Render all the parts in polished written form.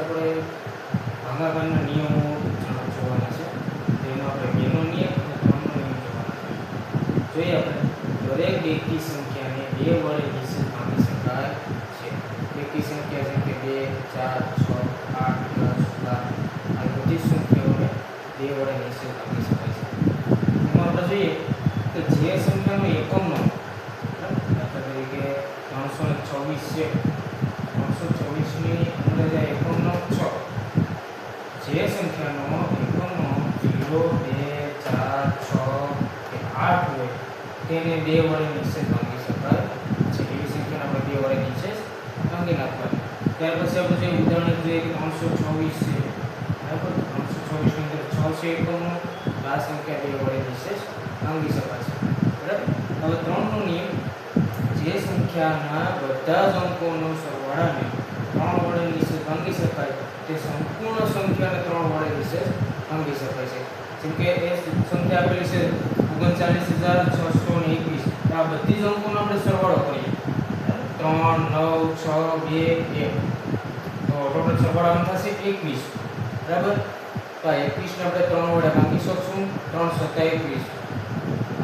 આપણે ભાગાકારના નિયમો જોવાના છે. તેમાં આપણે 2 નો નિયમ અને 3 નો નિયમ જોવાના છે. જોઈએ આપણે દરેક બેકી સંખ્યાને 2 વડે નિશ્ચિત ભાગી શકાય છે. બેકી સંખ્યા જેમ કે 2, 4, 6, 8, 10, 12 આ બધી સંખ્યાઓને 2 વડે નિશ્ચિત ભાગી શકાય છે. એમાં આપણે જોઈએ કે જે સંખ્યાનો એકમનો દાખલા તરીકે 324 છે. 324 ની અંદર જે એકમનો 6, જે સંખ્યાનો એકમનો 0, 2, 4, 6 કે 8 હોય તેને 2 વડે નિશ્ચિત ભાગી શકાય છે. એવી સંખ્યાને આપણે 2 વડે નિશ્ચિત ભાગી નાખવાની. ત્યાર પછી આપણે જે ઉદાહરણ જોઈએ કે 324 છે, બરાબર. 324 ની અંદર 6 છે એકમનો, આ સંખ્યા 2 વડે નિશ્ચિત ભાગી શકાય છે, બરાબર. હવે 3 નો નિયમ, જે સંખ્યાના બધા જ અંકોનો સરવાળાને 3 વડે નિશ્ચિત ભાગી શકાય તે સંપૂર્ણ સંખ્યાને 3 વડે નિશ્ચિત ભાગી શકાય છે. જેમ કે એ સંખ્યા આપેલી છે 39621. આ બધી જ અંકોનો આપણે સરવાળો કરીએ 3, 9, 6, 2, 1 તો ટોટલ સરવાળો થશે 21, બરાબર. તો આ 21 ને આપણે 3 વડે ભાગી શકશું. 3 × 7 = 21.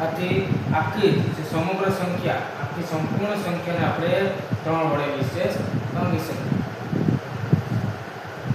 આથી આખી જે સમગ્ર સંખ્યા, આખી સંપૂર્ણ સંખ્યાને આપણે 3 વડે નિશ્ચિત ભાગી શકીએ.